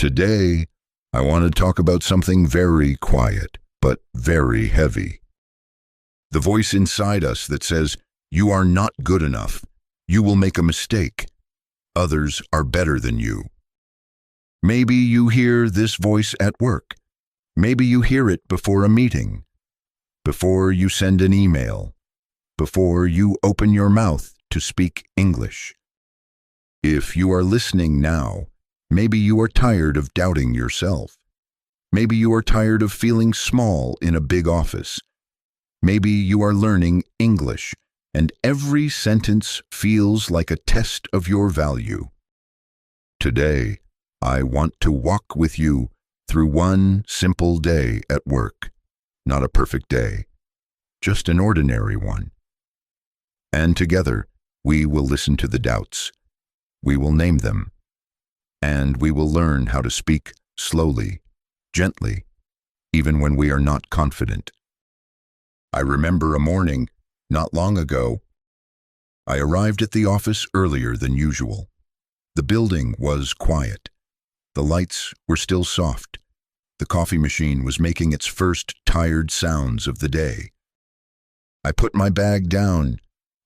Today, I want to talk about something very quiet, but very heavy. The voice inside us that says, "You are not good enough. You will make a mistake. Others are better than you." Maybe you hear this voice at work. Maybe you hear it before a meeting, before you send an email, before you open your mouth to speak English. If you are listening now, maybe you are tired of doubting yourself. Maybe you are tired of feeling small in a big office. Maybe you are learning English, and every sentence feels like a test of your value. Today, I want to walk with you through one simple day at work. Not a perfect day, just an ordinary one. And together, we will listen to the doubts. We will name them. And we will learn how to speak slowly, gently, even when we are not confident. I remember a morning, not long ago. I arrived at the office earlier than usual. The building was quiet. The lights were still soft. The coffee machine was making its first tired sounds of the day. I put my bag down.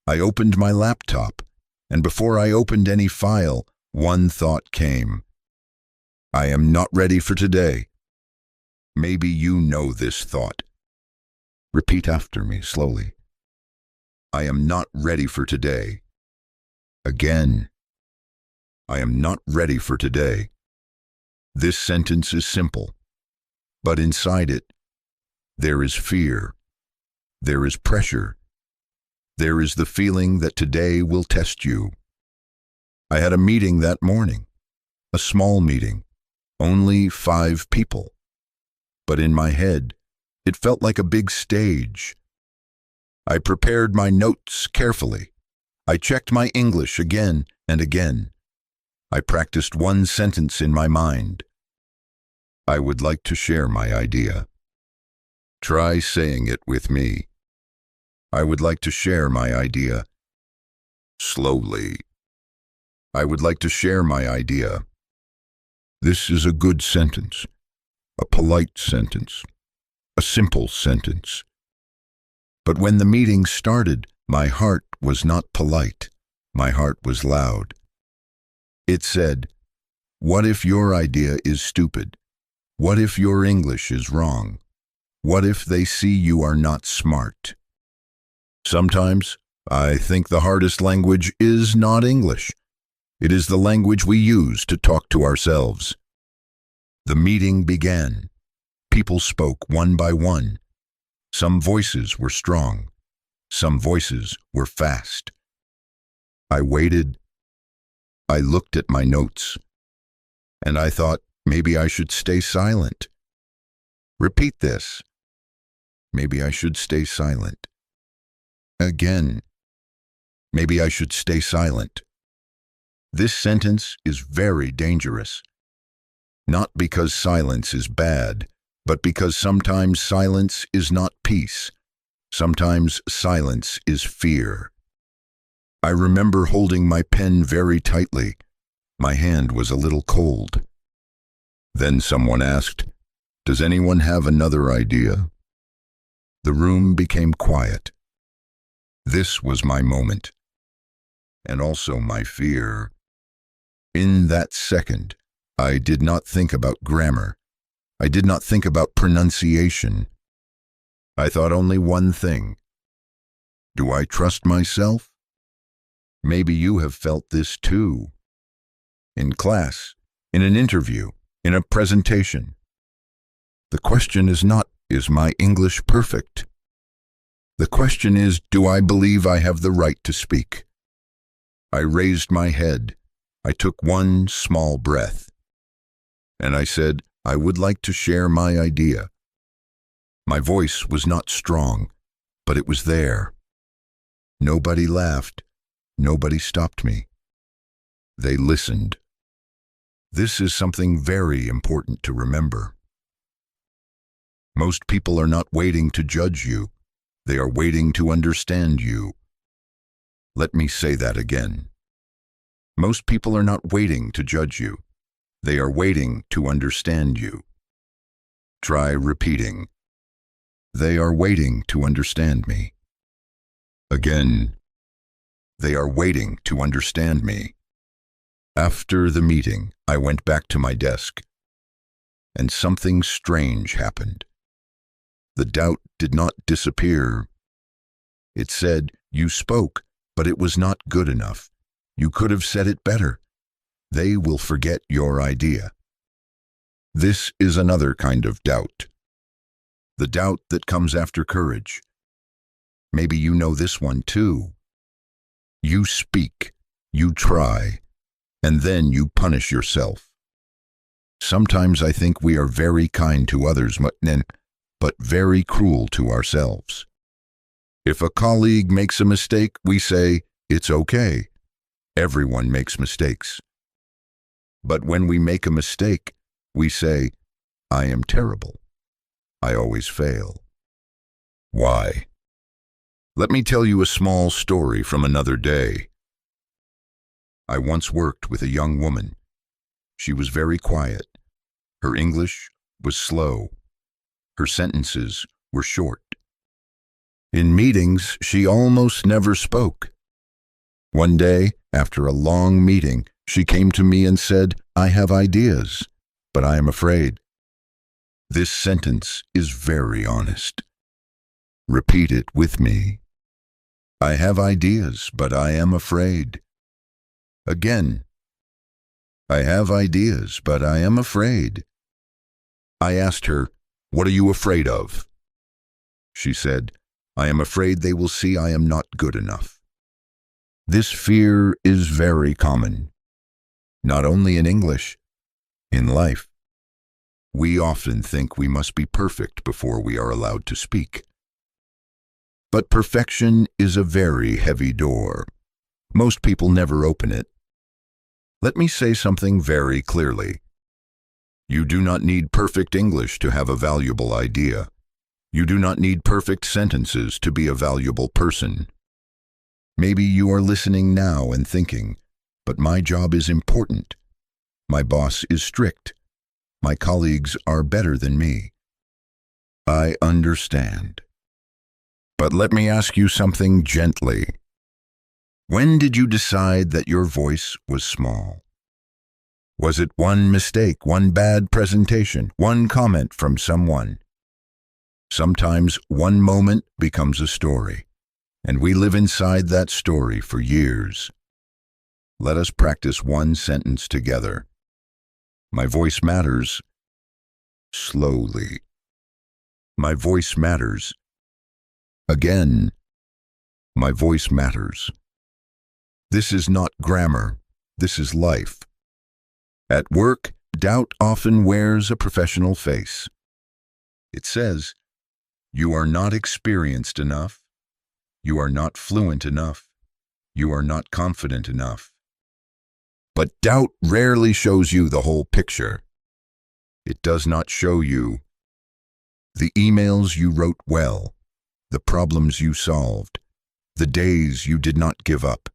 I opened my laptop, and before I opened any file, one thought came. I am not ready for today. Maybe you know this thought. Repeat after me slowly. I am not ready for today. Again. I am not ready for today. This sentence is simple, but inside it, there is fear. There is pressure. There is the feeling that today will test you. I had a meeting that morning, a small meeting, only 5 people. But in my head, it felt like a big stage. I prepared my notes carefully. I checked my English again and again. I practiced one sentence in my mind. I would like to share my idea. Try saying it with me. I would like to share my idea. Slowly. I would like to share my idea. This is a good sentence, a polite sentence, a simple sentence. But when the meeting started, my heart was not polite. My heart was loud. It said, "What if your idea is stupid? What if your English is wrong? What if they see you are not smart?" Sometimes, I think the hardest language is not English. It is the language we use to talk to ourselves. The meeting began. People spoke one by one. Some voices were strong. Some voices were fast. I waited. I looked at my notes. And I thought, maybe I should stay silent. Repeat this. Maybe I should stay silent. Again. Maybe I should stay silent. This sentence is very dangerous. Not because silence is bad, but because sometimes silence is not peace. Sometimes silence is fear. I remember holding my pen very tightly. My hand was a little cold. Then someone asked, "Does anyone have another idea?" The room became quiet. This was my moment, and also my fear. In that second, I did not think about grammar. I did not think about pronunciation. I thought only one thing. Do I trust myself? Maybe you have felt this too. In class, in an interview, in a presentation. The question is not, is my English perfect? The question is, do I believe I have the right to speak? I raised my head. I took one small breath. And I said, I would like to share my idea. My voice was not strong, but it was there. Nobody laughed. Nobody stopped me. They listened. This is something very important to remember. Most people are not waiting to judge you. They are waiting to understand you. Let me say that again. Most people are not waiting to judge you. They are waiting to understand you. Try repeating. They are waiting to understand me. Again. They are waiting to understand me. After the meeting, I went back to my desk, and something strange happened. The doubt did not disappear. It said, "You spoke, but it was not good enough. You could have said it better. They will forget your idea." This is another kind of doubt. The doubt that comes after courage. Maybe you know this one too. You speak, you try, and then you punish yourself. Sometimes I think we are very kind to others, but very cruel to ourselves. If a colleague makes a mistake, we say, "It's okay. Everyone makes mistakes." But when we make a mistake, we say, "I am terrible. I always fail." Why? Let me tell you a small story from another day. I once worked with a young woman. She was very quiet. Her English was slow. Her sentences were short. In meetings, she almost never spoke. One day, after a long meeting, she came to me and said, "I have ideas, but I am afraid." This sentence is very honest. Repeat it with me. I have ideas, but I am afraid. Again. I have ideas, but I am afraid. I asked her, "What are you afraid of?" She said, "I am afraid they will see I am not good enough." This fear is very common, not only in English, in life. We often think we must be perfect before we are allowed to speak. But perfection is a very heavy door. Most people never open it. Let me say something very clearly. You do not need perfect English to have a valuable idea. You do not need perfect sentences to be a valuable person. Maybe you are listening now and thinking, "But my job is important. My boss is strict. My colleagues are better than me." I understand. But let me ask you something gently. When did you decide that your voice was small? Was it one mistake, one bad presentation, one comment from someone? Sometimes one moment becomes a story, and we live inside that story for years. Let us practice one sentence together. My voice matters. Slowly. My voice matters. Again. My voice matters. This is not grammar. This is life. At work, doubt often wears a professional face. It says, "You are not experienced enough. You are not fluent enough. You are not confident enough." But doubt rarely shows you the whole picture. It does not show you the emails you wrote well, the problems you solved, the days you did not give up.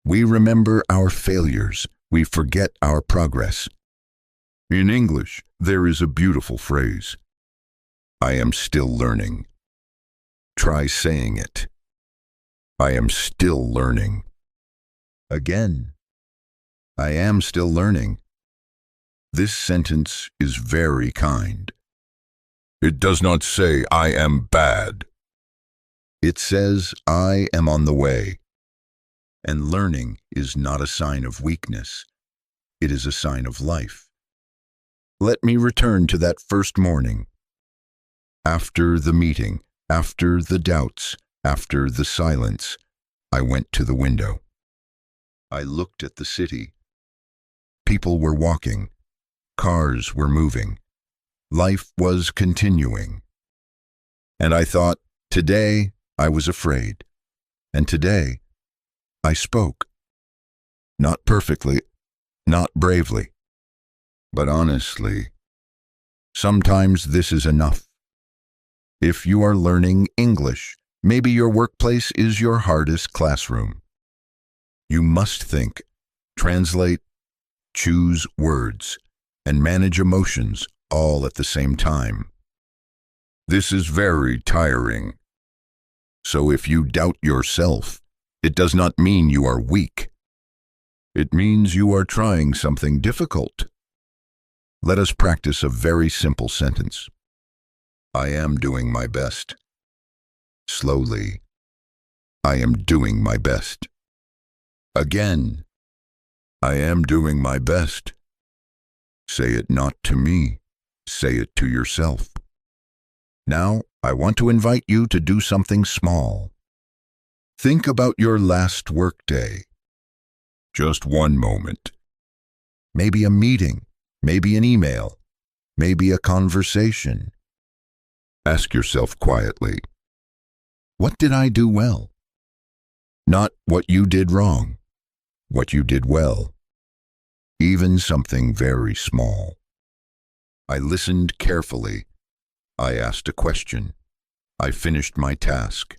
We remember our failures. We forget our progress. In English, there is a beautiful phrase. I am still learning. Try saying it. I am still learning. Again. I am still learning. This sentence is very kind. It does not say, "I am bad." It says, "I am on the way." And learning is not a sign of weakness. It is a sign of life. Let me return to that first morning. After the meeting, after the doubts, after the silence, I went to the window. I looked at the city. People were walking. Cars were moving. Life was continuing. And I thought, today I was afraid. And today I spoke. Not perfectly, not bravely, but honestly. Sometimes this is enough. If you are learning English, maybe your workplace is your hardest classroom. You must think, translate, choose words, and manage emotions all at the same time. This is very tiring. So if you doubt yourself, it does not mean you are weak. It means you are trying something difficult. Let us practice a very simple sentence. I am doing my best. Slowly. I am doing my best. Again. I am doing my best. Say it not to me. Say it to yourself. Now, I want to invite you to do something small. Think about your last workday. Just one moment. Maybe a meeting, maybe an email, maybe a conversation. Ask yourself quietly, what did I do well? Not what you did wrong, what you did well. Even something very small. I listened carefully. I asked a question. I finished my task.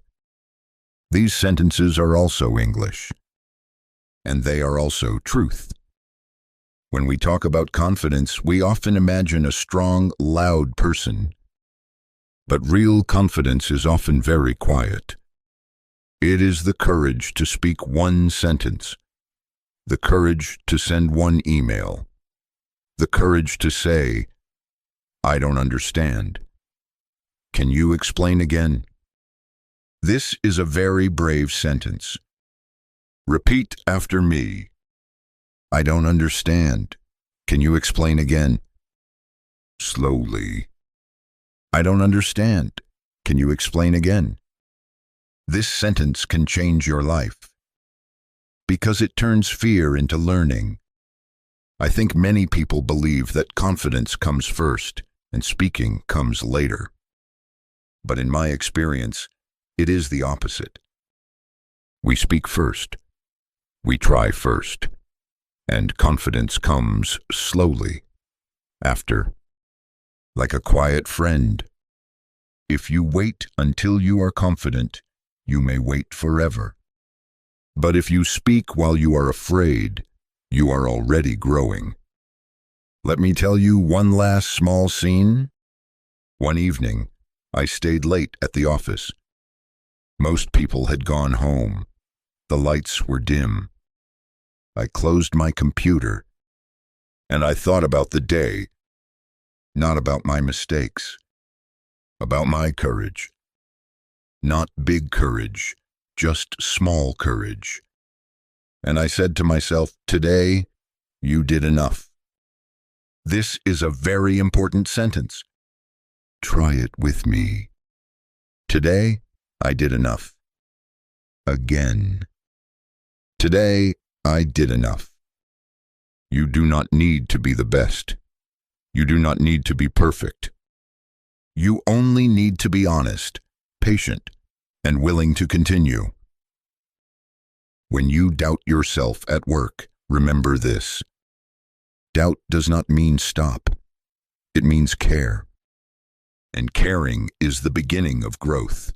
These sentences are also English. And they are also truth. When we talk about confidence, we often imagine a strong, loud person. But real confidence is often very quiet. It is the courage to speak one sentence, the courage to send one email, the courage to say, I don't understand. Can you explain again? This is a very brave sentence. Repeat after me. I don't understand. Can you explain again? Slowly. I don't understand. Can you explain again? This sentence can change your life because it turns fear into learning. I think many people believe that confidence comes first and speaking comes later. But in my experience, it is the opposite. We speak first. We try first. And confidence comes slowly after, like a quiet friend. If you wait until you are confident, you may wait forever. But if you speak while you are afraid, you are already growing. Let me tell you one last small scene. One evening, I stayed late at the office. Most people had gone home. The lights were dim. I closed my computer, and I thought about the day, not about my mistakes, about my courage. Not big courage, just small courage. And I said to myself, today, you did enough. This is a very important sentence. Try it with me. Today, I did enough. Again. Today, I did enough. You do not need to be the best. You do not need to be perfect. You only need to be honest, patient, and willing to continue. When you doubt yourself at work, remember this. Doubt does not mean stop. It means care. And caring is the beginning of growth.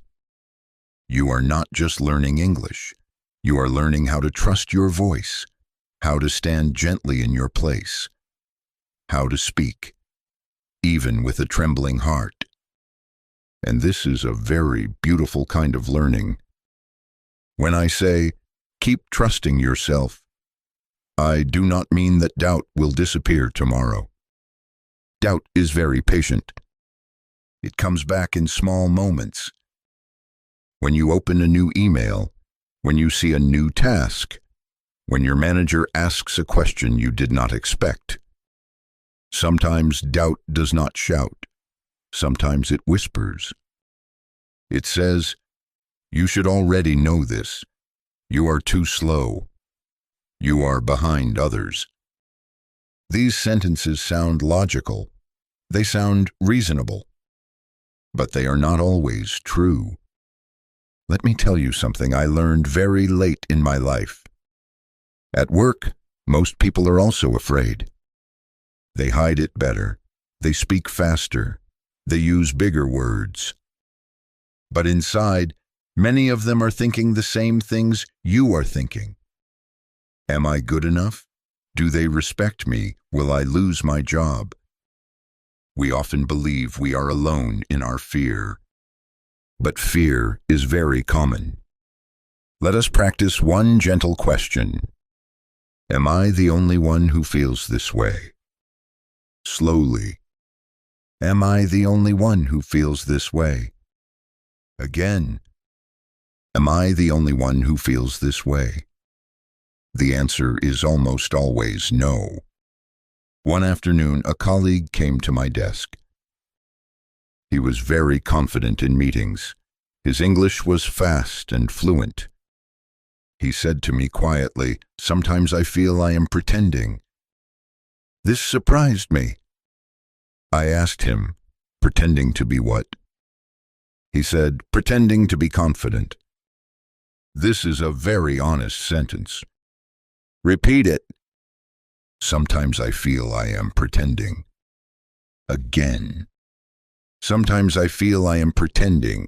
You are not just learning English. You are learning how to trust your voice, how to stand gently in your place, how to speak, even with a trembling heart. And this is a very beautiful kind of learning. When I say, keep trusting yourself, I do not mean that doubt will disappear tomorrow. Doubt is very patient. It comes back in small moments. When you open a new email, when you see a new task, when your manager asks a question you did not expect. Sometimes doubt does not shout. Sometimes it whispers. It says, you should already know this. You are too slow. You are behind others. These sentences sound logical. They sound reasonable. But they are not always true. Let me tell you something I learned very late in my life. At work, most people are also afraid. They hide it better. They speak faster. They use bigger words. But inside, many of them are thinking the same things you are thinking. Am I good enough? Do they respect me? Will I lose my job? We often believe we are alone in our fear. But fear is very common. Let us practice one gentle question. Am I the only one who feels this way? Slowly. Am I the only one who feels this way? Again. Am I the only one who feels this way? The answer is almost always no. One afternoon, a colleague came to my desk. He was very confident in meetings. His English was fast and fluent. He said to me quietly, "Sometimes I feel I am pretending." This surprised me. I asked him, "Pretending to be what?" He said, "Pretending to be confident." This is a very honest sentence. Repeat it. Sometimes I feel I am pretending. Again. Sometimes I feel I am pretending.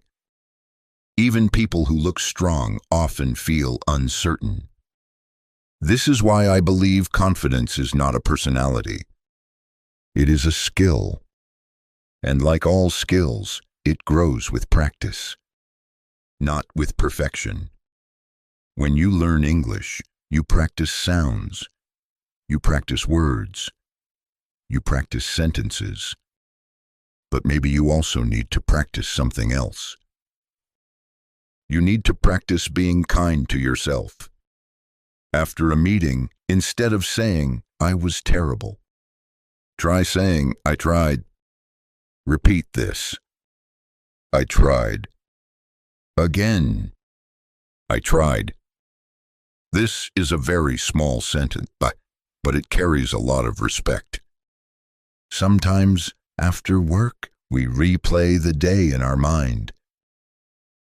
Even people who look strong often feel uncertain. This is why I believe confidence is not a personality. It is a skill. And like all skills, it grows with practice, not with perfection. When you learn English, you practice sounds, you practice words, you practice sentences. But maybe you also need to practice something else. You need to practice being kind to yourself. After a meeting, instead of saying, "I was terrible," try saying, "I tried." Repeat this. I tried. Again. I tried. This is a very small sentence, but it carries a lot of respect. Sometimes, after work, we replay the day in our mind.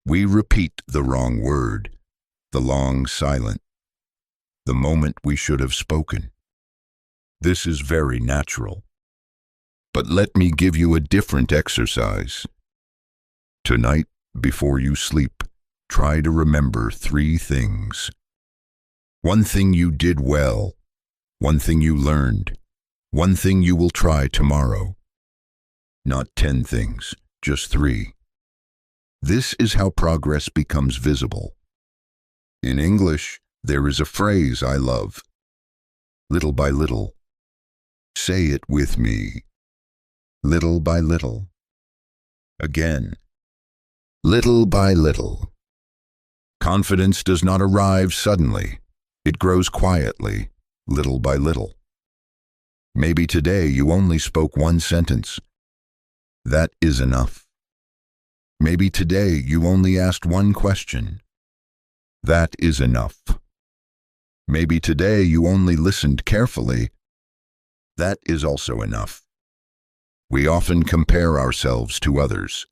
We repeat the wrong word, the long silence, the moment we should have spoken. This is very natural. But let me give you a different exercise. Tonight, before you sleep, try to remember 3 things. One thing you did well, one thing you learned, one thing you will try tomorrow. Not 10 things, just 3. This is how progress becomes visible. In English, there is a phrase I love. Little by little. Say it with me. Little by little. Again. Little by little. Confidence does not arrive suddenly. It grows quietly, little by little. Maybe today you only spoke 1 sentence. That is enough. Maybe today you only asked 1 question. That is enough. Maybe today you only listened carefully. That is also enough. We often compare ourselves to others.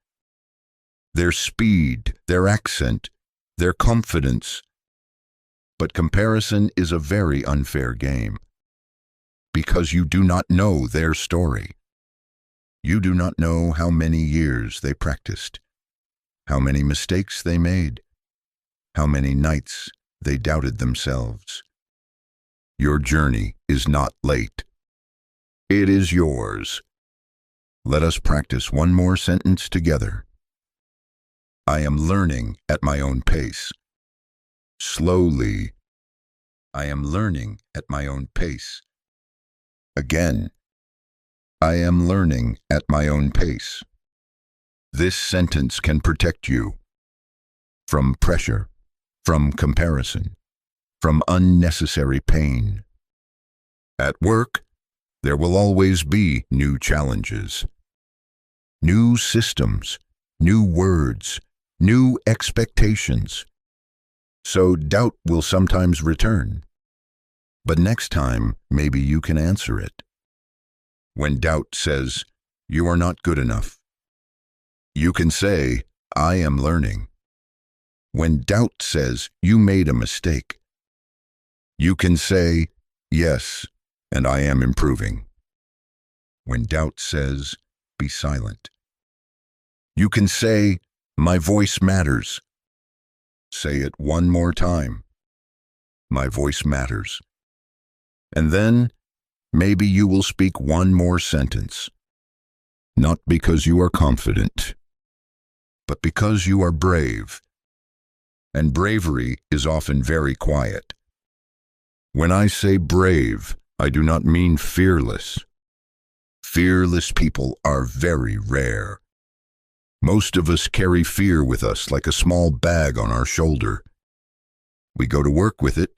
Their speed, their accent, their confidence. But comparison is a very unfair game. Because you do not know their story. You do not know how many years they practiced, how many mistakes they made, how many nights they doubted themselves. Your journey is not late. It is yours. Let us practice one more sentence together. I am learning at my own pace. Slowly. I am learning at my own pace. Again. I am learning at my own pace. This sentence can protect you from pressure, from comparison, from unnecessary pain. At work, there will always be new challenges, new systems, new words, new expectations. So doubt will sometimes return. But next time, maybe you can answer it. When doubt says, "You are not good enough," you can say, "I am learning." When doubt says, "You made a mistake," you can say, "Yes, and I am improving." When doubt says, "Be silent," you can say, "My voice matters." Say it one more time. My voice matters. And then maybe you will speak one more sentence, not because you are confident, but because you are brave. And bravery is often very quiet. When I say brave, I do not mean fearless. Fearless people are very rare. Most of us carry fear with us like a small bag on our shoulder. We go to work with it.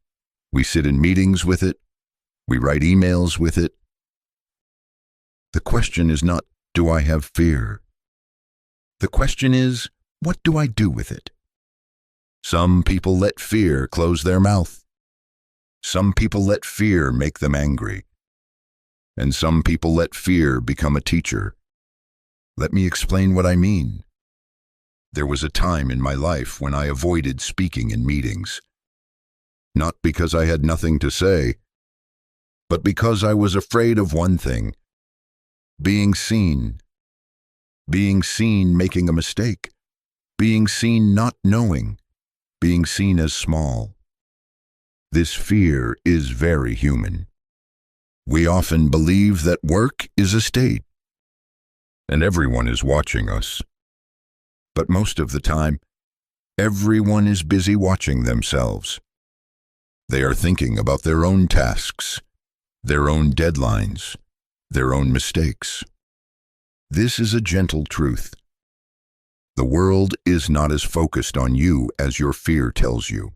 We sit in meetings with it. We write emails with it. The question is not, do I have fear? The question is, what do I do with it? Some people let fear close their mouth. Some people let fear make them angry. And some people let fear become a teacher. Let me explain what I mean. There was a time in my life when I avoided speaking in meetings. Not because I had nothing to say, but because I was afraid of one thing: being seen. Being seen making a mistake. Being seen not knowing. Being seen as small. This fear is very human. We often believe that work is a state, and everyone is watching us. But most of the time, everyone is busy watching themselves. They are thinking about their own tasks, their own deadlines, their own mistakes. This is a gentle truth. The world is not as focused on you as your fear tells you.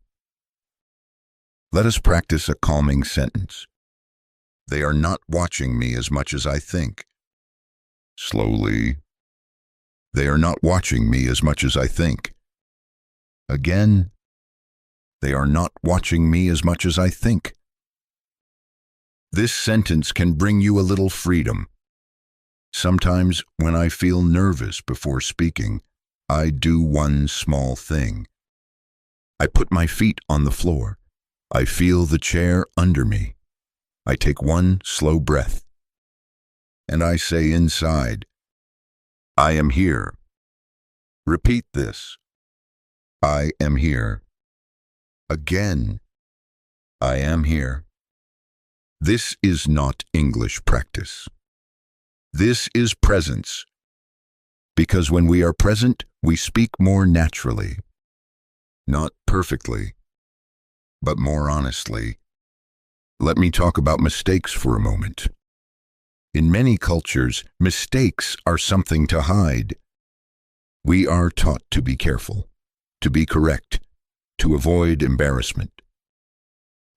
Let us practice a calming sentence. They are not watching me as much as I think. Slowly. They are not watching me as much as I think. Again. They are not watching me as much as I think. This sentence can bring you a little freedom. Sometimes when I feel nervous before speaking, I do one small thing. I put my feet on the floor. I feel the chair under me. I take one slow breath. And I say inside, I am here. Repeat this. I am here. Again, I am here. This is not English practice. This is presence. Because when we are present, we speak more naturally. Not perfectly, but more honestly. Let me talk about mistakes for a moment. In many cultures, mistakes are something to hide. We are taught to be careful, to be correct, to avoid embarrassment.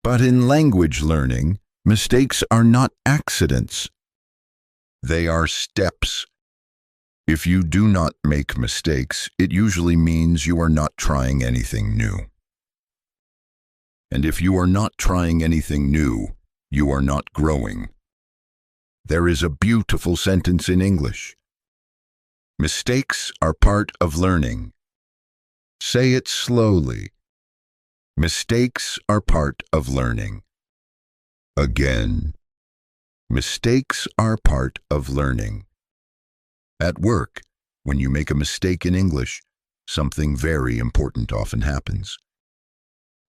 But in language learning, mistakes are not accidents. They are steps. If you do not make mistakes, it usually means you are not trying anything new. And if you are not trying anything new, you are not growing. There is a beautiful sentence in English. Mistakes are part of learning. Say it slowly. Mistakes are part of learning. Again. Mistakes are part of learning. At work, when you make a mistake in English, something very important often happens.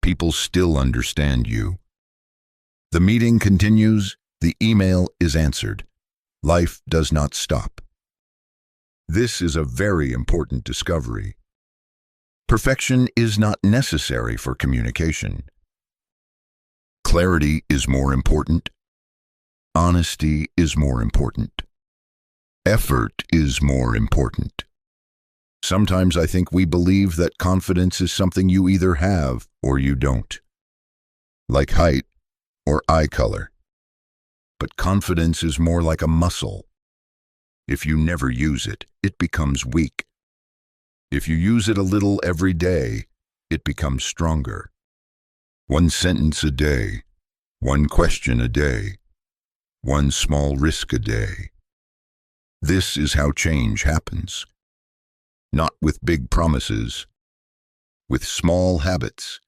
People still understand you. The meeting continues, the email is answered. Life does not stop. This is a very important discovery. Perfection is not necessary for communication. Clarity is more important. Honesty is more important. Effort is more important. Sometimes I think we believe that confidence is something you either have or you don't, like height or eye color. But confidence is more like a muscle. If you never use it, it becomes weak. If you use it a little every day, it becomes stronger. One sentence a day, one question a day, one small risk a day. This is how change happens. Not with big promises, with small habits.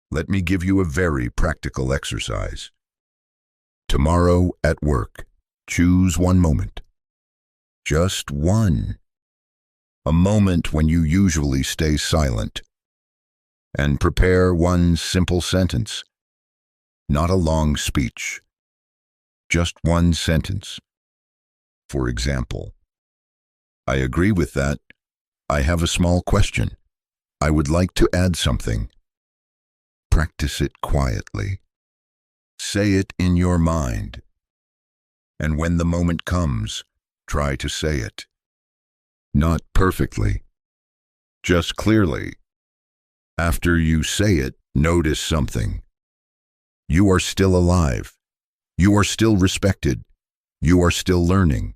Let me give you a very practical exercise. Tomorrow at work, choose one moment. Just one. A moment when you usually stay silent. And prepare one simple sentence. not a long speech, just one sentence. For example, I agree with that. I have a small question. I would like to add something. Practice it quietly. Say it in your mind. And when the moment comes, try to say it. Not perfectly, just clearly. After you say it, notice something. You are still alive. You are still respected. You are still learning.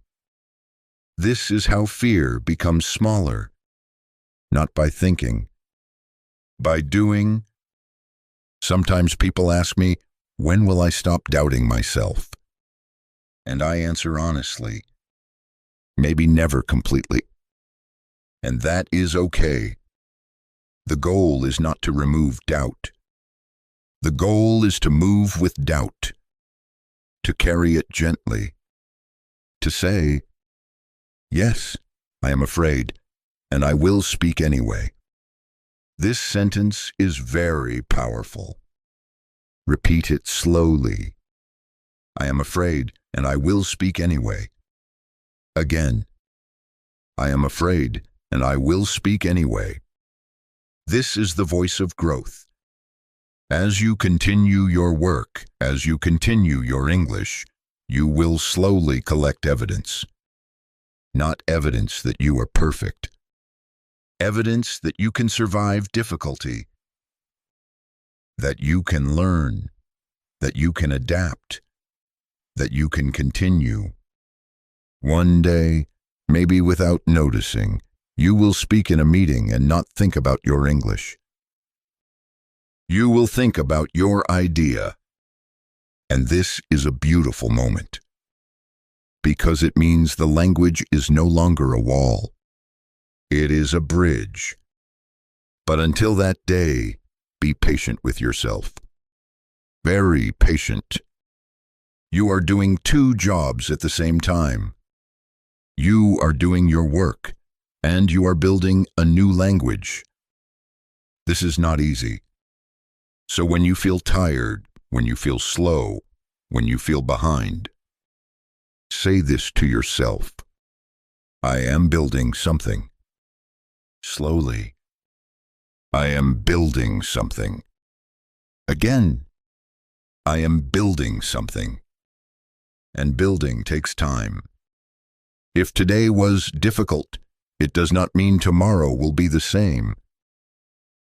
This is how fear becomes smaller. Not by thinking, by doing. Sometimes people ask me, when will I stop doubting myself? And I answer honestly, maybe never completely. And that is okay. The goal is not to remove doubt. The goal is to move with doubt, to carry it gently, to say, yes, I am afraid, and I will speak anyway. This sentence is very powerful. Repeat it slowly. I am afraid, and I will speak anyway. Again, I am afraid, and I will speak anyway. This is the voice of growth. As you continue your work, as you continue your English, you will slowly collect evidence. Not evidence that you are perfect. Evidence that you can survive difficulty, that you can learn, that you can adapt, that you can continue. One day, maybe without noticing, you will speak in a meeting and not think about your English. You will think about your idea. And this is a beautiful moment, because it means the language is no longer a wall. It is a bridge. But until that day, be patient with yourself. Very patient. You are doing two jobs at the same time. You are doing your work, and you are building a new language. This is not easy. So when you feel tired, when you feel slow, when you feel behind, say this to yourself. I am building something. Slowly. I am building something. Again. I am building something. And building takes time. If today was difficult, it does not mean tomorrow will be the same.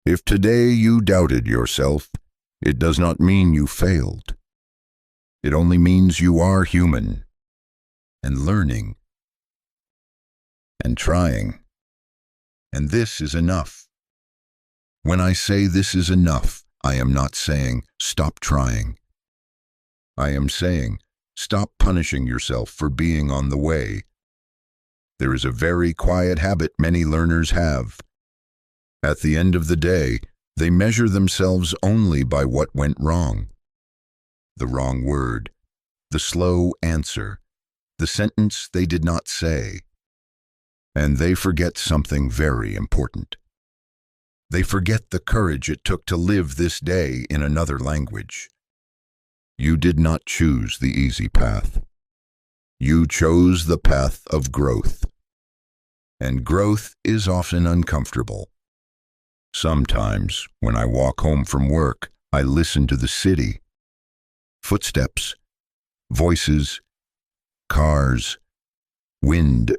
If today you doubted yourself, it does not mean you failed. It only means you are human, and learning, and trying. And this is enough. When I say this is enough, I am not saying stop trying. I am saying stop punishing yourself for being on the way. There is a very quiet habit many learners have. At the end of the day, they measure themselves only by what went wrong. The wrong word, the slow answer, the sentence they did not say. And they forget something very important. They forget the courage it took to live this day in another language. You did not choose the easy path. You chose the path of growth. And growth is often uncomfortable. Sometimes, when I walk home from work, I listen to the city. Footsteps, voices, cars, wind.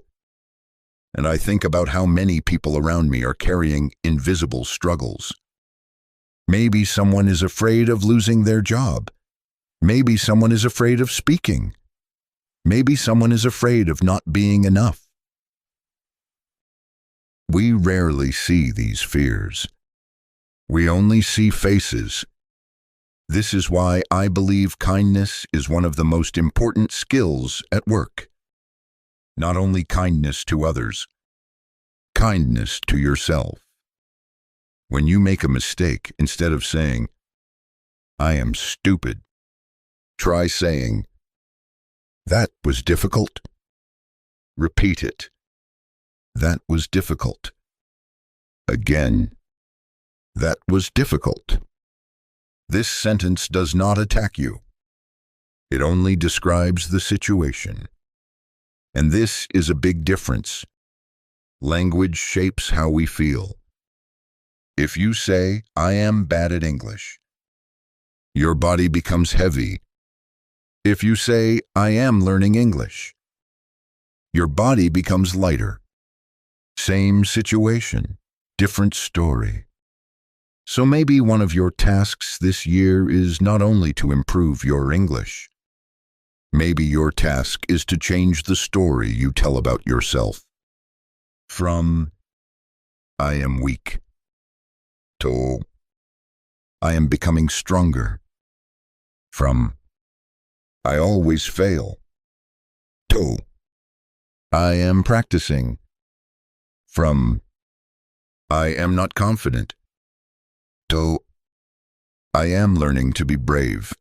And I think about how many people around me are carrying invisible struggles. Maybe someone is afraid of losing their job. Maybe someone is afraid of speaking. Maybe someone is afraid of not being enough. We rarely see these fears. We only see faces. This is why I believe kindness is one of the most important skills at work. Not only kindness to others, kindness to yourself. When you make a mistake, instead of saying, I am stupid, try saying, that was difficult. Repeat it. That was difficult. Again. That was difficult. This sentence does not attack you. It only describes the situation. And this is a big difference. Language shapes how we feel. If you say, "I am bad at English," your body becomes heavy. If you say, "I am learning English," your body becomes lighter. Same situation, different story. So maybe one of your tasks this year is not only to improve your English. Maybe your task is to change the story you tell about yourself. From "I am weak" to "I am becoming stronger." From "I always fail" to "I am practicing." From "I am not confident" to "I am learning to be brave."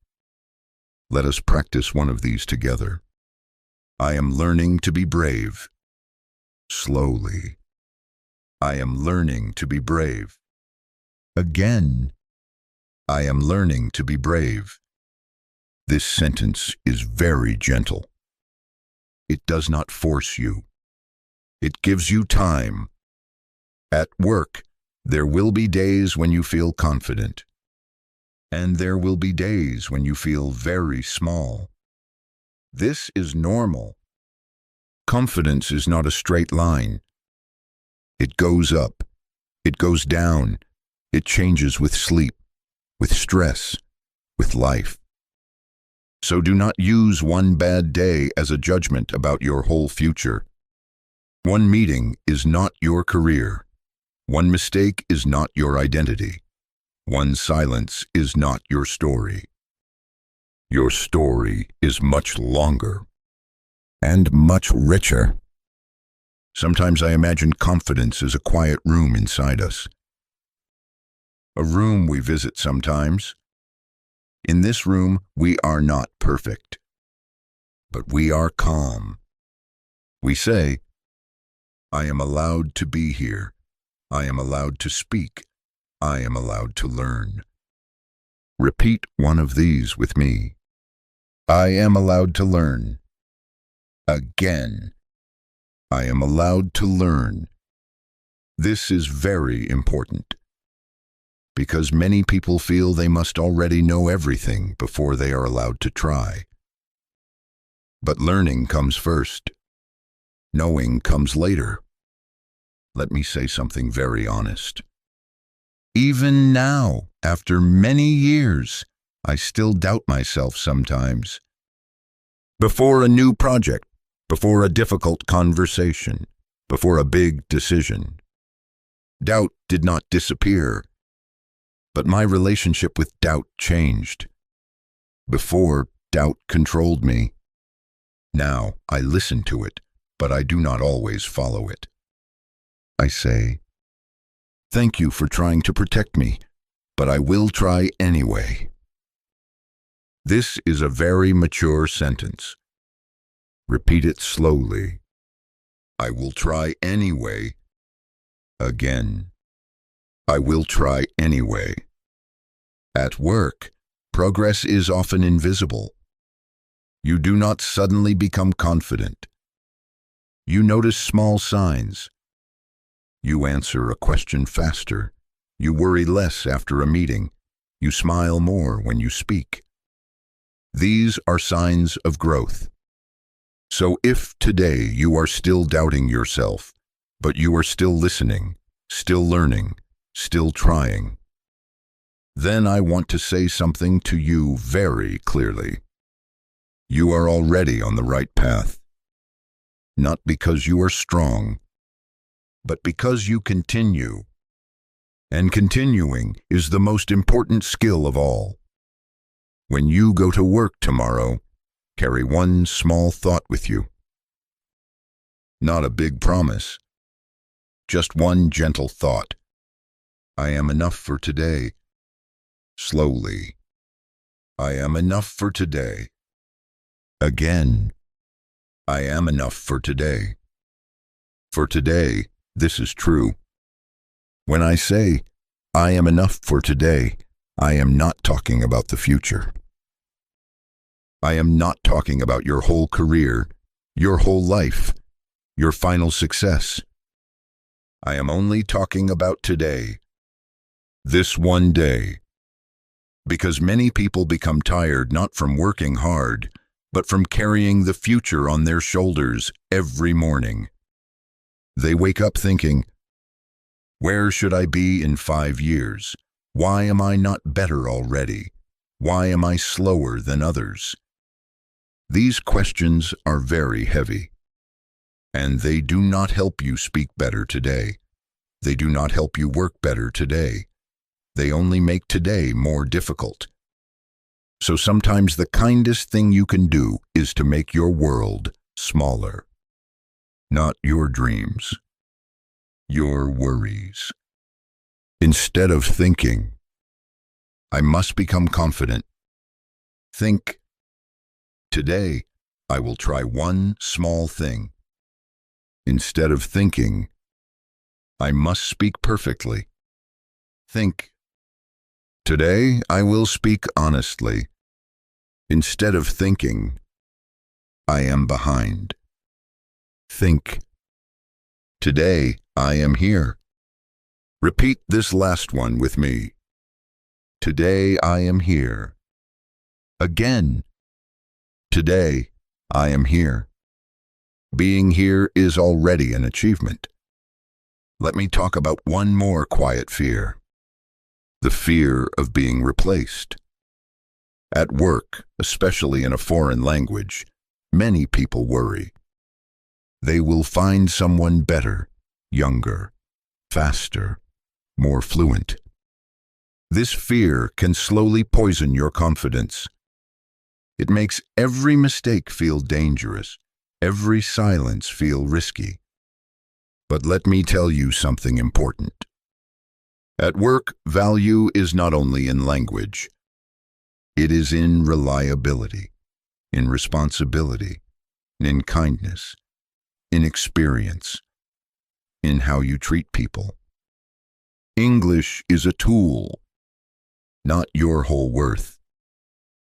Let us practice one of these together. I am learning to be brave. Slowly. I am learning to be brave. Again. I am learning to be brave. This sentence is very gentle. It does not force you. It gives you time. At work, there will be days when you feel confident. And there will be days when you feel very small. This is normal. Confidence is not a straight line. It goes up. It goes down. It changes with sleep, with stress, with life. So do not use one bad day as a judgment about your whole future. One meeting is not your career. One mistake is not your identity. One silence is not your story. Your story is much longer and much richer. Sometimes I imagine confidence as a quiet room inside us. A room we visit sometimes. In this room, we are not perfect, but we are calm. We say, "I am allowed to be here. I am allowed to speak. I am allowed to learn." Repeat one of these with me. I am allowed to learn. Again. I am allowed to learn. This is very important, because many people feel they must already know everything before they are allowed to try. But learning comes first. Knowing comes later. Let me say something very honest. Even now, after many years, I still doubt myself sometimes. Before a new project, before a difficult conversation, before a big decision. Doubt did not disappear, but my relationship with doubt changed. Before, doubt controlled me. Now, I listen to it, but I do not always follow it. I say, "Thank you for trying to protect me, but I will try anyway." This is a very mature sentence. Repeat it slowly. I will try anyway. Again. I will try anyway. At work, progress is often invisible. You do not suddenly become confident. You notice small signs. You answer a question faster. You worry less after a meeting. You smile more when you speak. These are signs of growth. So if today you are still doubting yourself, but you are still listening, still learning, still trying, then I want to say something to you very clearly. You are already on the right path. Not because you are strong, but because you continue. And continuing is the most important skill of all. When you go to work tomorrow, carry one small thought with you. Not a big promise. Just one gentle thought. I am enough for today. Slowly. I am enough for today. Again. I am enough for today. For today, this is true. When I say, I am enough for today, I am not talking about the future. I am not talking about your whole career, your whole life, your final success. I am only talking about today, this one day. Because many people become tired not from working hard, but from carrying the future on their shoulders every morning. They wake up thinking, where should I be in 5 years? Why am I not better already? Why am I slower than others? These questions are very heavy, and they do not help you speak better today. They do not help you work better today. They only make today more difficult. So sometimes the kindest thing you can do is to make your world smaller. Not your dreams, your worries. Instead of thinking, I must become confident, think, today I will try one small thing. Instead of thinking, I must speak perfectly, think, today I will speak honestly. Instead of thinking, I am behind. Think, today I am here. Repeat this last one with me. Today I am here. Again, today I am here. Being here is already an achievement. Let me talk about one more quiet fear. The fear of being replaced. At work, especially in a foreign language, many people worry. They will find someone better, younger, faster, more fluent. This fear can slowly poison your confidence. It makes every mistake feel dangerous, every silence feel risky. But let me tell you something important. At work, value is not only in language. It is in reliability, in responsibility, in kindness, in experience, in how you treat people. English is a tool, not your whole worth.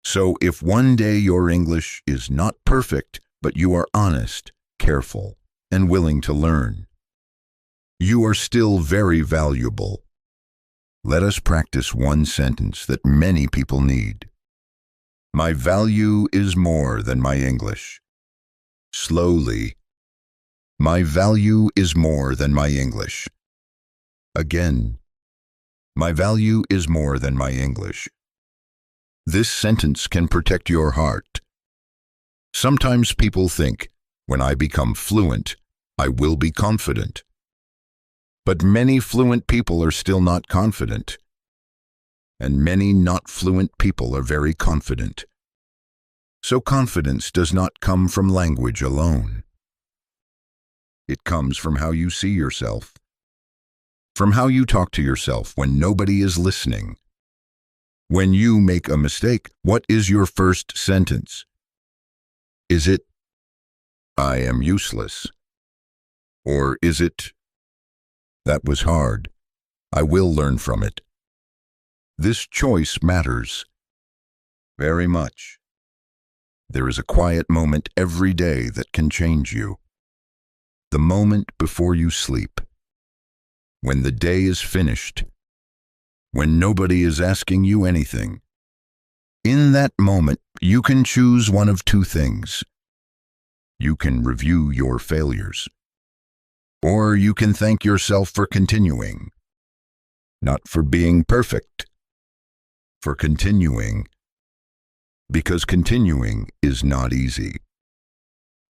So if one day your English is not perfect, but you are honest, careful, and willing to learn, you are still very valuable. Let us practice one sentence that many people need. My value is more than my English. Slowly. My value is more than my English. Again. My value is more than my English. This sentence can protect your heart. Sometimes people think, when I become fluent, I will be confident. But many fluent people are still not confident. And many not fluent people are very confident. So confidence does not come from language alone. It comes from how you see yourself, from how you talk to yourself when nobody is listening. When you make a mistake, what is your first sentence? Is it, I am useless? Or is it, that was hard, I will learn from it? This choice matters very much. There is a quiet moment every day that can change you. The moment before you sleep. When the day is finished. When nobody is asking you anything. In that moment, you can choose one of two things. You can review your failures. Or you can thank yourself for continuing. Not for being perfect. For continuing. Because continuing is not easy.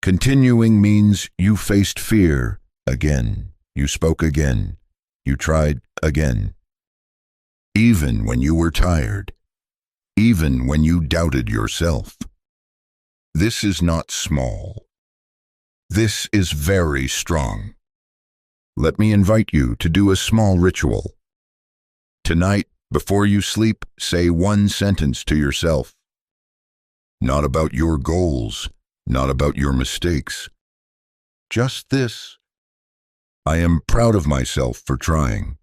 Continuing means you faced fear again. You spoke again. You tried again. Even when you were tired. Even when you doubted yourself. This is not small. This is very strong. Let me invite you to do a small ritual. Tonight, before you sleep, say one sentence to yourself. Not about your goals, not about your mistakes. Just this. I am proud of myself for trying.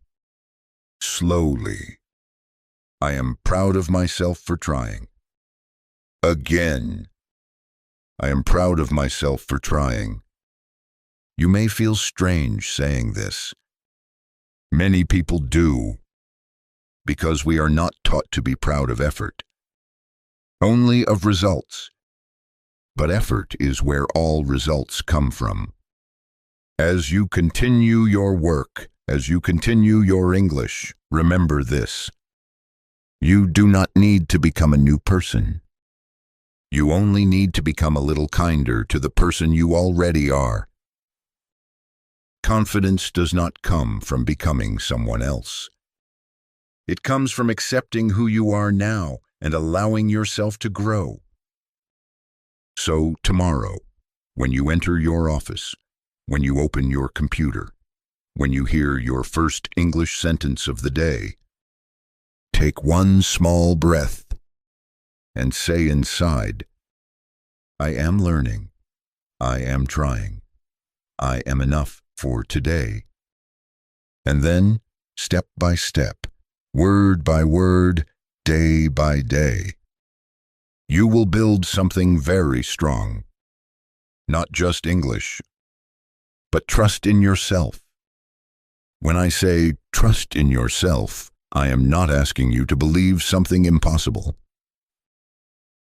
Slowly. I am proud of myself for trying. Again. I am proud of myself for trying. You may feel strange saying this. Many people do, because we are not taught to be proud of effort, only of results. But effort is where all results come from. As you continue your work, as you continue your English, remember this. You do not need to become a new person. You only need to become a little kinder to the person you already are. Confidence does not come from becoming someone else. It comes from accepting who you are now and allowing yourself to grow. So tomorrow, when you enter your office, when you open your computer, when you hear your first English sentence of the day, take one small breath and say inside, I am learning, I am trying, I am enough for today. And then, step by step, word by word, day by day, you will build something very strong. Not just English, but trust in yourself. When I say trust in yourself, I am not asking you to believe something impossible.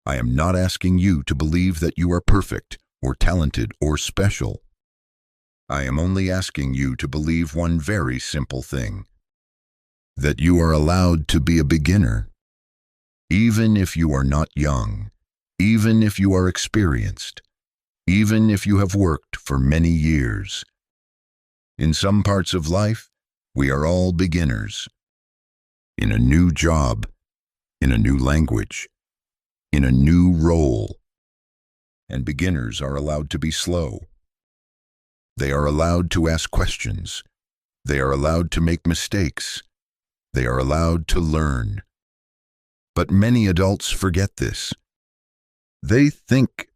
I am not asking you to believe that you are perfect or talented or special. I am only asking you to believe one very simple thing, that you are allowed to be a beginner. Even if you are not young, even if you are experienced, even if you have worked for many years. In some parts of life, we are all beginners. In a new job, in a new language, in a new role. And beginners are allowed to be slow. They are allowed to ask questions. They are allowed to make mistakes. They are allowed to learn. But many adults forget this. They think,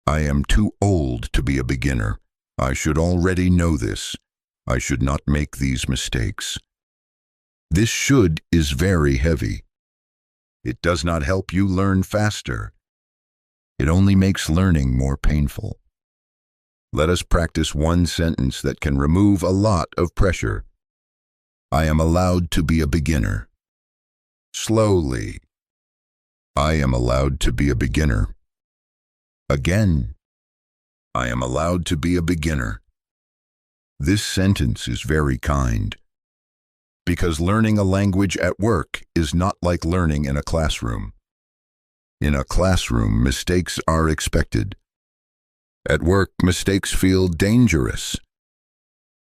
I am too old to be a beginner. I should already know this. I should not make these mistakes. This should is very heavy. It does not help you learn faster. It only makes learning more painful. Let us practice one sentence that can remove a lot of pressure. I am allowed to be a beginner. Slowly. I am allowed to be a beginner. Again. I am allowed to be a beginner. This sentence is very kind. Because learning a language at work is not like learning in a classroom. In a classroom, mistakes are expected. At work, mistakes feel dangerous.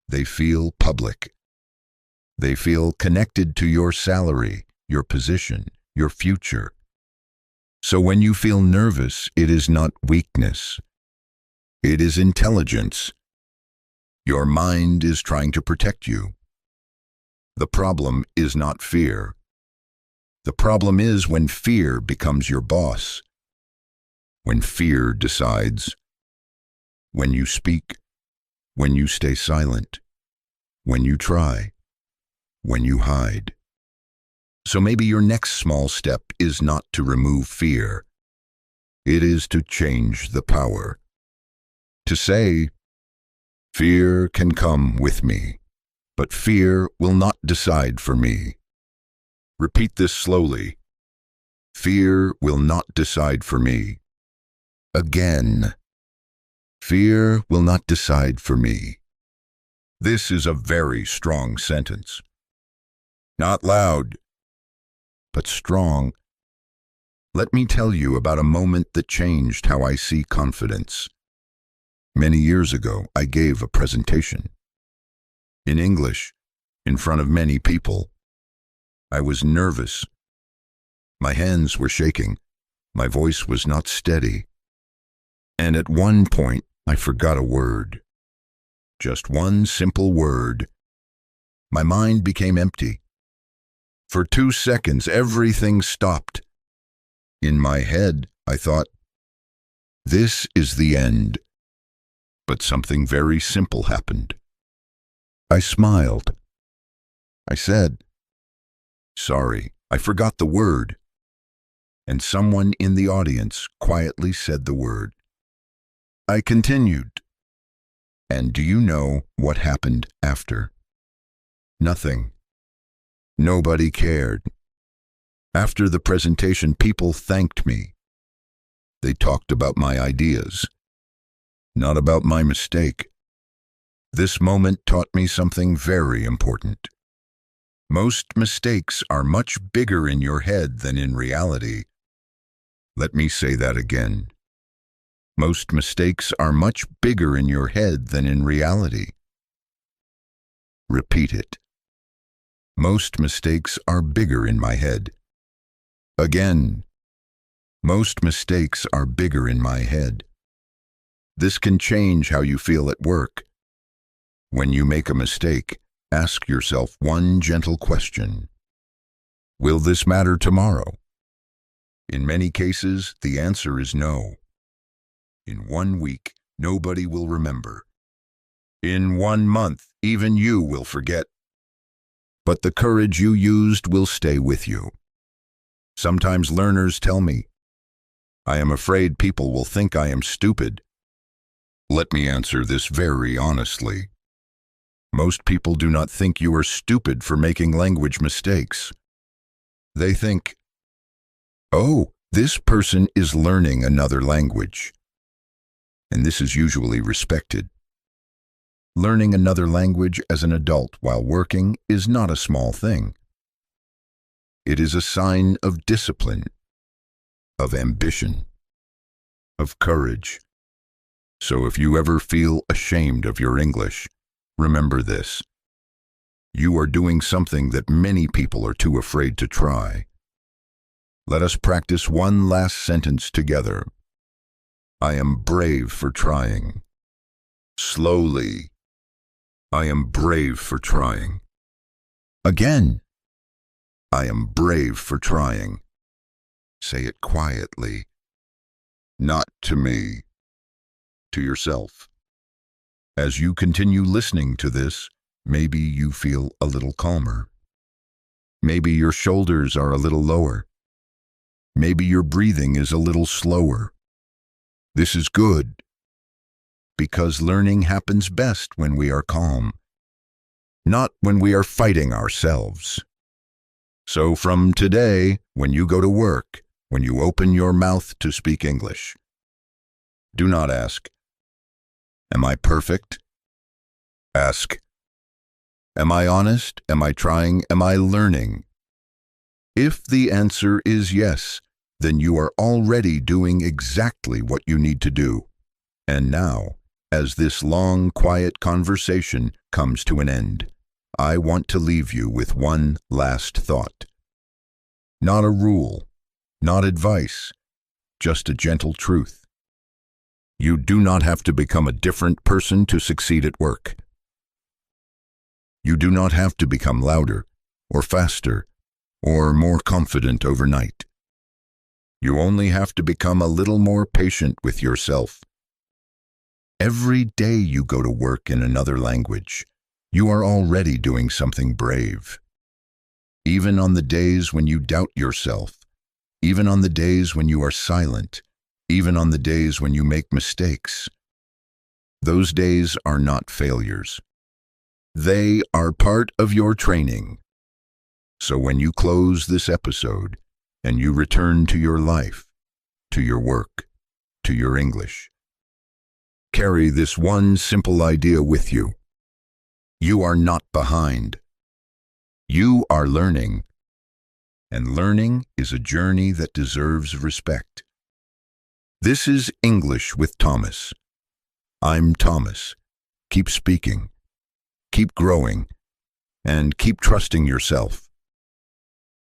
They feel public. They feel connected to your salary, your position, your future. So when you feel nervous, it is not weakness. It is intelligence. Your mind is trying to protect you. The problem is not fear. The problem is when fear becomes your boss. When fear decides. When you speak. When you stay silent. When you try. When you hide. So maybe your next small step is not to remove fear. It is to change the power. To say, fear can come with me, but fear will not decide for me. Repeat this slowly. Fear will not decide for me. Again. Fear will not decide for me. This is a very strong sentence. Not loud, but strong. Let me tell you about a moment that changed how I see confidence. Many years ago, I gave a presentation. In English, in front of many people. I was nervous. My hands were shaking. My voice was not steady. And at one point, I forgot a word. Just one simple word. My mind became empty. For 2 seconds, everything stopped. In my head, I thought, this is the end. But something very simple happened. I smiled. I said, sorry. I forgot the word. And someone in the audience quietly said the word. I continued. And do you know what happened after? Nothing. Nobody cared. After the presentation, people thanked me. They talked about my ideas, not about my mistake. This moment taught me something very important. Most mistakes are much bigger in your head than in reality. Let me say that again. Most mistakes are much bigger in your head than in reality. Repeat it. Most mistakes are bigger in my head. Again. Most mistakes are bigger in my head. This can change how you feel at work. When you make a mistake, ask yourself one gentle question. Will this matter tomorrow? In many cases, the answer is no. In 1 week, nobody will remember. In 1 month, even you will forget. But the courage you used will stay with you. Sometimes learners tell me, I am afraid people will think I am stupid. Let me answer this very honestly. Most people do not think you are stupid for making language mistakes. They think, oh, this person is learning another language. And this is usually respected. Learning another language as an adult while working is not a small thing. It is a sign of discipline, of ambition, of courage. So if you ever feel ashamed of your English, remember this. You are doing something that many people are too afraid to try. Let us practice one last sentence together. I am brave for trying. Slowly. I am brave for trying. Again. I am brave for trying. Say it quietly. Not to me. To yourself. As you continue listening to this, maybe you feel a little calmer. Maybe your shoulders are a little lower. Maybe your breathing is a little slower. This is good, because learning happens best when we are calm, not when we are fighting ourselves. So from today, when you go to work, when you open your mouth to speak English, do not ask, am I perfect? Ask, am I honest? Am I trying? Am I learning? If the answer is yes, then you are already doing exactly what you need to do. And now, as this long, quiet conversation comes to an end, I want to leave you with one last thought. Not a rule, not advice, just a gentle truth. You do not have to become a different person to succeed at work. You do not have to become louder, or faster, or more confident overnight. You only have to become a little more patient with yourself. Every day you go to work in another language, you are already doing something brave. Even on the days when you doubt yourself, even on the days when you are silent, even on the days when you make mistakes, those days are not failures. They are part of your training. So when you close this episode and you return to your life, to your work, to your English, carry this one simple idea with you. You are not behind. You are learning. And learning is a journey that deserves respect. This is English with Thomas. I'm Thomas. Keep speaking, keep growing, and keep trusting yourself.